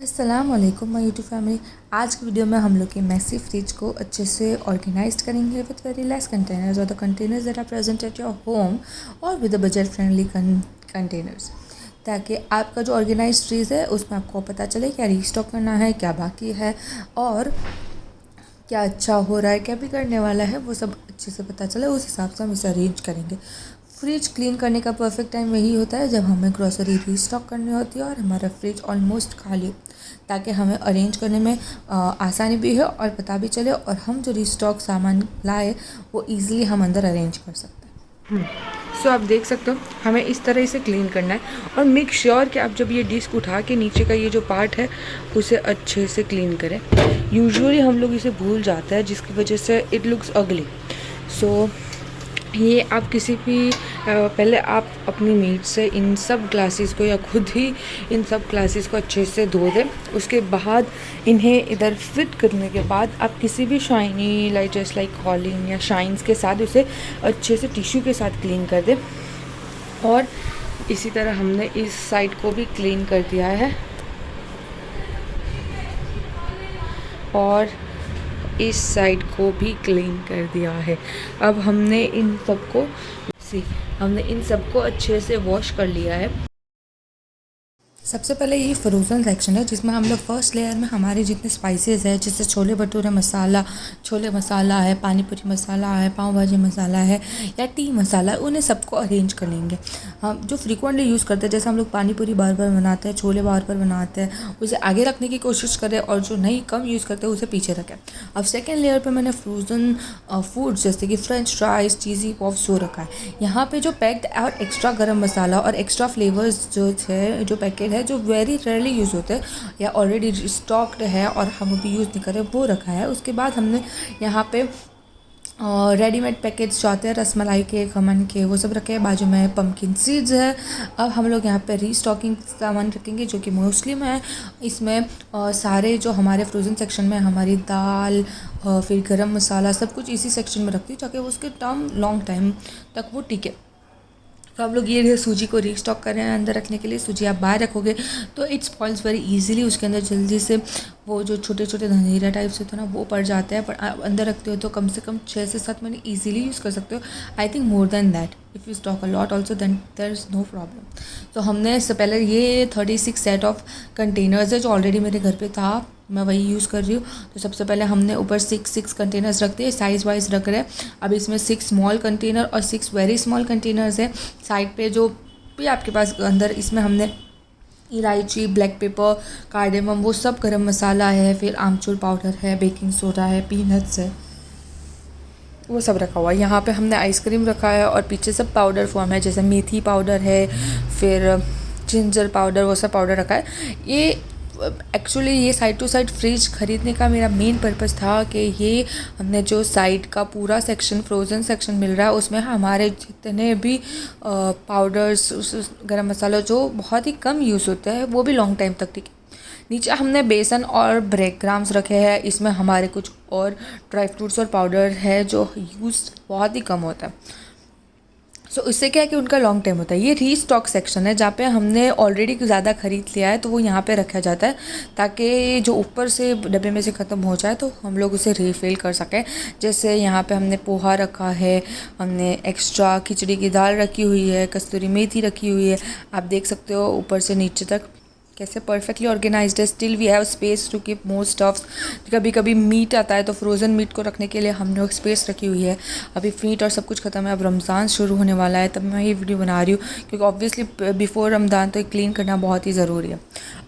अस्सलाम वालेकुम my YouTube family. आज की वीडियो में हम लोग के मैसी फ्रिज को अच्छे से ऑर्गेनाइज करेंगे विद वेरी लेस कंटेनर्स और the containers that are present at your home और with the budget friendly containers, ताकि आपका जो ऑर्गेनाइज फ्रिज है उसमें आपको पता चले क्या रीस्टॉक करना है, क्या बाकी है और क्या अच्छा हो रहा है, क्या बिगड़ने वाला है, वो सब अच्छे से पता चले। उस हिसाब से हम इसे अरेंज करेंगे। फ्रिज क्लीन करने का परफेक्ट टाइम वही होता है जब हमें ग्रोसरी रीस्टॉक करनी होती है और हमारा फ्रिज ऑलमोस्ट खाली हो, ताकि हमें अरेंज करने में आसानी भी हो और पता भी चले और हम जो रीस्टॉक सामान लाए वो ईज़िली हम अंदर अरेंज कर सकते हैं। सो आप देख सकते हो हमें इस तरह से क्लीन करना है और मेक श्योर कि आप जब ये डिस्क उठा के नीचे का ये जो पार्ट है उसे अच्छे से क्लीन करें। यूजुअली हम लोग इसे भूल जाते हैं जिसकी वजह से इट लुक्स अगली। सो ये आप किसी भी पहले आप अपनी मीट से इन सब ग्लासेस को या खुद ही इन सब ग्लासेस को अच्छे से धो दें। उसके बाद इन्हें इधर फिट करने के बाद आप किसी भी shiny like just like Colin या शाइन्स के साथ उसे अच्छे से टिश्यू के साथ क्लीन कर दें। और इसी तरह हमने इस साइड को भी क्लीन कर दिया है और इस साइड को भी क्लीन कर दिया है। अब हमने इन सबको अच्छे से वॉश कर लिया है। सबसे पहले ये फ्रोज़न सेक्शन है जिसमें हम लोग फर्स्ट लेयर में हमारे जितने स्पाइसेस है, जैसे छोले भटूरे मसाला, छोले मसाला है, पानी पूरी मसाला है, पाव भाजी मसाला है या टी मसाला है, उन्हें सबको अरेंज कर लेंगे। हम जो फ्रीक्वेंटली यूज़ करते हैं, जैसे हम लोग पानी पूरी बार बार बनाते हैं, छोले बार बार बनाते हैं, उसे आगे रखने की कोशिश करें और जो नहीं कम यूज़ करते हैं उसे पीछे रखें। अब सेकेंड लेयर पर मैंने फ्रोज़न फूड जैसे कि फ्रेंच फ्राइज, चीज़ी पॉप्स वो रखा है। यहाँ पर जो पैक्ड और एक्स्ट्रा गर्म मसाला और एक्स्ट्रा फ्लेवर्स जो है, जो पैकेट है, जो वेरी रेयरली यूज़ होते हैं या ऑलरेडी स्टॉक्ड है और हम अभी यूज़ नहीं करें, वो रखा है। उसके बाद हमने यहाँ पे रेडीमेड पैकेट्स जो आते हैं रसमलाई के, खमन के, वो सब रखे हैं। बाजू में पम्पकिन सीड्स है। अब हम लोग यहाँ पे रीस्टॉकिंग सामान रखेंगे जो कि मोस्टली में इसमें सारे जो हमारे फ्रोज़न सेक्शन में हमारी दाल फिर गरम मसाला सब कुछ इसी सेक्शन में रखती हूँ ताकि उसके लॉन्ग टाइम तक वो टिके। तो आप लोग ये सूजी को रीस्टॉक कर रहे हैं अंदर रखने के लिए। सूजी आप बाहर रखोगे तो इट स्पॉइल्स वेरी इजीली, उसके अंदर जल्दी से वो जो छोटे छोटे धनीरा टाइप से होते हैं ना वो पड़ जाते हैं। पर आप अंदर रखते हो तो कम से कम 6 से 7 महीने ईजिली यूज़ कर सकते हो। I think more than that if you stock a lot also then there is no problem. तो हमने इससे पहले ये 36 सेट ऑफ कंटेनर्स है जो ऑलरेडी मेरे घर पे था, मैं वही यूज़ कर रही हूँ। तो सबसे पहले हमने ऊपर 6 कंटेनर्स रख दिए, साइज़ वाइज रख रहे हैं। अब इसमें 6 स्मॉल कंटेनर और 6 वेरी स्मॉल कंटेनर्स है। साइड पे जो भी आपके पास अंदर इसमें हमने इलायची, ब्लैक पेपर, कार्डेमम, वो सब गरम मसाला है, फिर आमचूर पाउडर है, बेकिंग सोडा है, पीनट्स है, वो सब रखा हुआ है। यहाँ पे हमने आइसक्रीम रखा है और पीछे सब पाउडर फॉर्म है, जैसे मेथी पाउडर है, फिर जिंजर पाउडर, वो सब पाउडर रखा है। ये एक्चुअली ये साइड टू साइड फ्रिज ख़रीदने का मेरा मेन पर्पस था कि ये हमने जो साइड का पूरा सेक्शन फ्रोज़न सेक्शन मिल रहा है उसमें हमारे जितने भी पाउडर्स, गरम मसाला जो बहुत ही कम यूज़ होते हैं वो भी लॉन्ग टाइम तक टिके। नीचे हमने बेसन और ब्रेड क्राम्स रखे हैं। इसमें हमारे कुछ और ड्राई फ्रूट्स और पाउडर है जो यूज़ बहुत ही कम होता है। सो इससे क्या है कि उनका लॉन्ग टाइम होता है। ये रीस्टॉक सेक्शन है जहाँ पे हमने ऑलरेडी ज़्यादा ख़रीद लिया है तो वो यहाँ पे रखा जाता है ताकि जो ऊपर से डब्बे में से ख़त्म हो जाए तो हम लोग उसे रीफ़िल कर सकें। जैसे यहाँ पे हमने पोहा रखा है, हमने एक्स्ट्रा खिचड़ी की दाल रखी हुई है, कस्तूरी मेथी रखी हुई है। आप देख सकते हो ऊपर से नीचे तक कैसे परफेक्टली ऑर्गेनाइज्ड है। Still we have space to keep more stuffs. कभी कभी मीट आता है तो फ्रोज़न मीट को रखने के लिए हमने स्पेस रखी हुई है। अभी मीट और सब कुछ ख़त्म है, अब रमज़ान शुरू होने वाला है, तब मैं ये वीडियो बना रही हूँ क्योंकि ऑब्वियसली बिफोर रमज़ान तो क्लीन करना बहुत ही ज़रूरी है।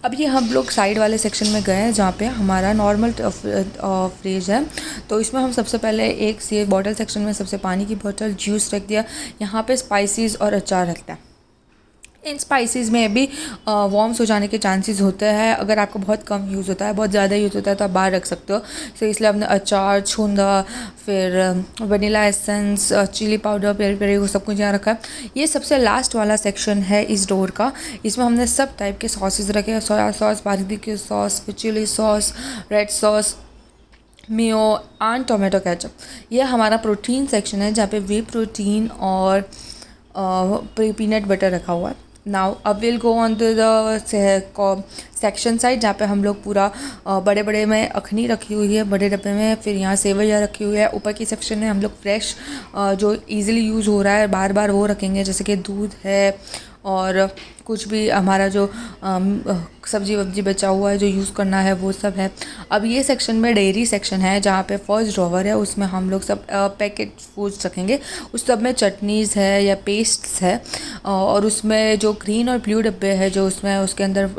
अब ये हम लोग साइड वाले सेक्शन में गए हैं जहाँ पे हमारा नॉर्मल फ्रिज है। तो इसमें हम सबसे पहले एक से बॉटल सेक्शन में सबसे पानी की बोतल, जूस रख दिया। यहाँ पे स्पाइसेस और अचार रखता है। इन स्पाइसेस में भी वॉर्म्स हो जाने के चांसेस होते हैं। अगर आपको बहुत कम यूज़ होता है, बहुत ज़्यादा यूज़ होता है तो आप बाहर रख सकते हो। तो इसलिए हमने अचार, छुंदा, फिर vanilla essence, chilli powder, peri peri, वो सब कुछ यहाँ रखा है। ये सबसे लास्ट वाला सेक्शन है इस डोर का। इसमें हमने सब टाइप के सॉसेस रखे हैं, soya sauce, barbecue sauce, chilli sauce, red sauce, mayo and tomato ketchup. ये हमारा प्रोटीन सेक्शन है जहाँ पे वे प्रोटीन और पीनट बटर रखा हुआ है। नाउ अब will go on to the section side, जहाँ पे हम लोग पूरा बड़े बड़े में अखनी रखी हुई है बड़े डब्बे में, फिर यहाँ सेवइयाँ रखी हुई है। ऊपर की सेक्शन में हम लोग फ्रेश जो इजीली यूज़ हो रहा है बार बार वो रखेंगे, जैसे कि दूध है और कुछ भी हमारा जो सब्जी वब्जी बचा हुआ है जो यूज़ करना है वो सब है। अब ये सेक्शन में डेयरी सेक्शन है, जहाँ पे फर्स्ट ड्रॉवर है उसमें हम लोग सब पैकेट फूड्स रखेंगे। उस सब में चटनीज़ है या पेस्ट्स है, और उसमें जो ग्रीन और ब्लू डब्बे है जो उसमें उसके अंदर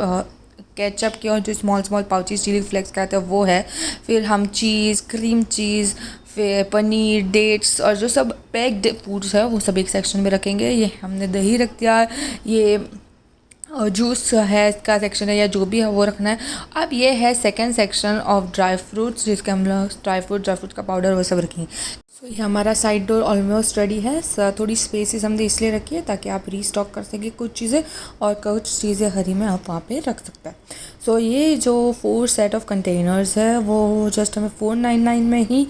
केचप के और जो small small pouches chilli flakes का आता है वो है। फिर हम चीज़, क्रीम चीज़, फिर पनीर, डेट्स और जो सब पैक्ड फूड्स है वो सब एक सेक्शन में रखेंगे। ये हमने दही रख दिया, ये जूस है इसका सेक्शन है या जो भी है वो रखना है। अब ये है second section of dry fruits, जिसके हम लोग ड्राई फ्रूट का पाउडर वो सब रखेंगे। सो ये हमारा साइड डोर ऑलमोस्ट रेडी है। थोड़ी स्पेसेस हमने इसलिए रखी है ताकि आप रीस्टॉक कर सकें कुछ चीज़ें, और कुछ चीज़ें हरी में आप वहाँ पे रख सकते हैं। सो ये जो 4 सेट ऑफ कंटेनर्स है वो जस्ट हमें 499 में ही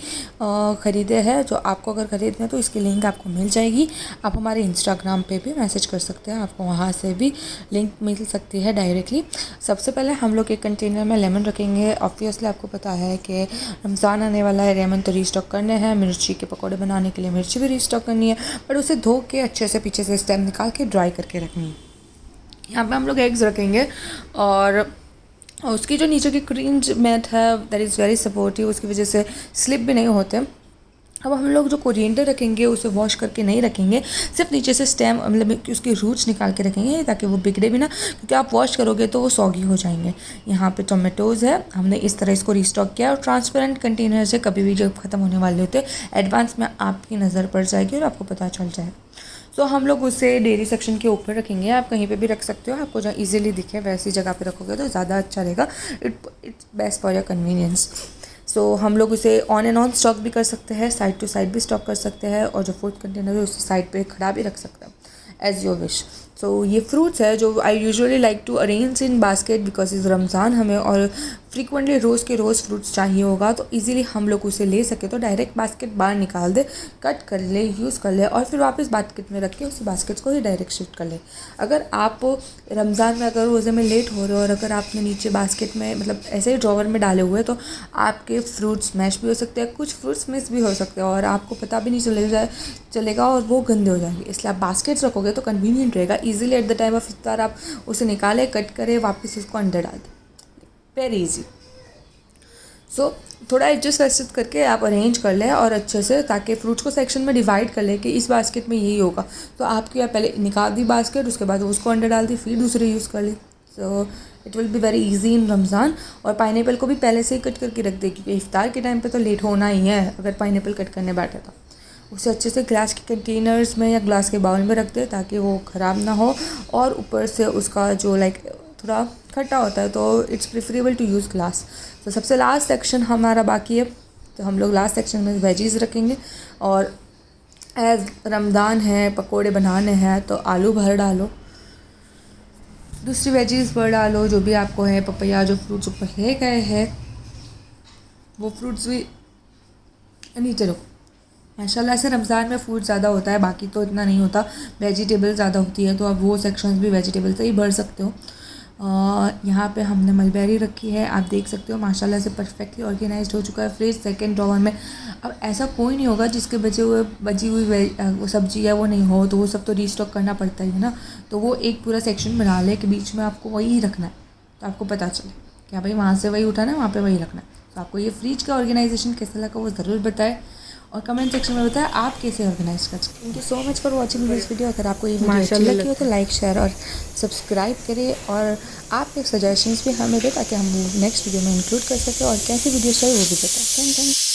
ख़रीदे हैं। जो आपको अगर ख़रीदना है तो इसकी लिंक आपको मिल जाएगी। आप हमारे इंस्टाग्राम पे भी मैसेज कर सकते हैं, आपको वहाँ से भी लिंक मिल सकती है डायरेक्टली। सबसे पहले हम लोग एक कंटेनर में लेमन रखेंगे। ऑब्वियसली आपको पता है कि रमज़ान आने वाला है, लेमन तो रीस्टॉक करने हैं। मिर्ची के पकौड़े बनाने के लिए मिर्ची भी रीस्टॉक करनी है, बट उसे धो के अच्छे से पीछे से स्टेम निकाल के ड्राई करके रखनी है। यहाँ पे हम लोग एग्स रखेंगे, और उसकी जो नीचे की क्रीम मैट है दैट इज़ वेरी सपोर्टिव, उसकी वजह से स्लिप भी नहीं होते। अब हम लोग जो कोरिएंडर रखेंगे उसे वॉश करके नहीं रखेंगे, सिर्फ नीचे से स्टेम मतलब उसकी रूट्स निकाल के रखेंगे ताकि वो बिगड़े भी ना, क्योंकि आप वॉश करोगे तो वो सॉगी हो जाएंगे। यहाँ पे टोमेटोज़ है, हमने इस तरह इसको रीस्टॉक किया। और ट्रांसपेरेंट कंटेनर से कभी भी जब ख़त्म होने वाले होते एडवांस में आपकी नज़र पड़ जाएगी और आपको पता चल जाएगा। तो हम लोग उसे डेयरी सेक्शन के ऊपर रखेंगे। आप कहीं पे भी रख सकते हो, आपको जहाँ इजीली दिखे वैसी जगह पे रखोगे तो ज़्यादा अच्छा रहेगा। It's best for your convenience. So हम लोग उसे ऑन एंड ऑन स्टॉक भी कर सकते हैं, साइड टू साइड भी स्टॉक कर सकते हैं, और जो फूड कंटेनर है उसे साइड पे खड़ा भी रख सकते हैं, एज योर विश। सो ये फ्रूट्स है जो I usually like to arrange in basket because is Ramzan हमें और फ्रीक्वेंटली रोज़ के रोज़ फ्रूट्स चाहिए होगा, तो इजीली हम लोग उसे ले सके तो डायरेक्ट बास्केट बाहर निकाल दे, कट कर ले, यूज़ कर ले, और फिर वापस बास्केट में रख के उस बास्केट को ही डायरेक्ट शिफ्ट कर ले। अगर आप रमज़ान में अगर रोज़े में लेट हो रहे हो और अगर आपने नीचे बास्केट में मतलब ऐसे ही ड्रॉवर में डाले हुए तो आपके फ्रूट्स मैश भी हो सकते हैं, कुछ फ्रूट्स मिस भी हो सकते हैं और आपको पता भी नहीं चलेगा और वो गंदे हो जाएंगे। इसलिए आप बास्केट्स रखोगे तो कन्वीनियंट रहेगा। Easily at the time of इफ्तार आप उसे निकालें, कट करें, वापस उसको अंदर डाल दें, वेरी इजी। सो थोड़ा एडजस्ट करके आप अरेंज कर लें और अच्छे से, ताकि फ्रूट्स को सेक्शन में डिवाइड कर लें कि इस बास्केट में यही होगा। तो आपकी आप पहले निकाल दी बास्केट, उसके बाद उसको अंदर डाल दी, फिर दूसरे यूज़ कर ली। So it will be very easy in Ramzan. और पाइनएप्पल को भी पहले से ही कट करके रख दे, क्योंकि इफ्तार के टाइम पे तो लेट होना ही है अगर पाइनएप्पल कट करने बैठे तो। उसे अच्छे से ग्लास के कंटेनर्स में या ग्लास के बाउल में रख दे ताकि वो ख़राब ना हो, और ऊपर से उसका जो लाइक थोड़ा खट्टा होता है तो it's preferable to use glass. तो सबसे लास्ट सेक्शन हमारा बाकी है, तो हम लोग लास्ट सेक्शन में वेजीज़ रखेंगे। और एज रमज़ान है, पकोड़े बनाने हैं तो आलू भर डालो, दूसरी वेजीज़ भर डालो, जो भी आपको है, पपैया, जो फ्रूट्स ऊपर ले गए हैं वो फ्रूट्स भी नीचे रखो। माशाल्लाह से रमज़ान में फ्रूट ज़्यादा होता है, बाकी तो इतना नहीं होता, वेजिटेबल ज़्यादा होती है, तो आप वो सेक्शंस भी वेजिटेबल से ही भर सकते हो। यहाँ पे हमने मलबेरी रखी है, आप देख सकते हो माशाल्लाह से परफेक्टली ऑर्गेनाइज्ड हो चुका है फ्रिज सेकंड ड्रॉवर में। अब ऐसा कोई नहीं होगा जिसके बची हुई वो सब्जी है वो नहीं हो, तो वो सब तो रीस्टॉक करना पड़ता ही है ना। तो वो एक पूरा सेक्शन बना ले कि बीच में आपको वही रखना है, तो आपको पता चले क्या भाई वहाँ से वही उठाना है, वहाँ पर वही रखना है। तो आपको ये फ्रिज का ऑर्गेनाइजेशन कैसा लगा वो ज़रूर बताएं, और कमेंट सेक्शन में बताएं आप कैसे ऑर्गेनाइज कर सकते हैं। Thank you so much for watching this video. अगर आपको ये वीडियो अच्छी लगी हो तो लाइक, शेयर और सब्सक्राइब करें, और आपके सजेशंस भी हमें दें ताकि हम नेक्स्ट वीडियो में इंक्लूड कर सकें, और कैसी वीडियो चाहिए वो भी बताएं। Thank you.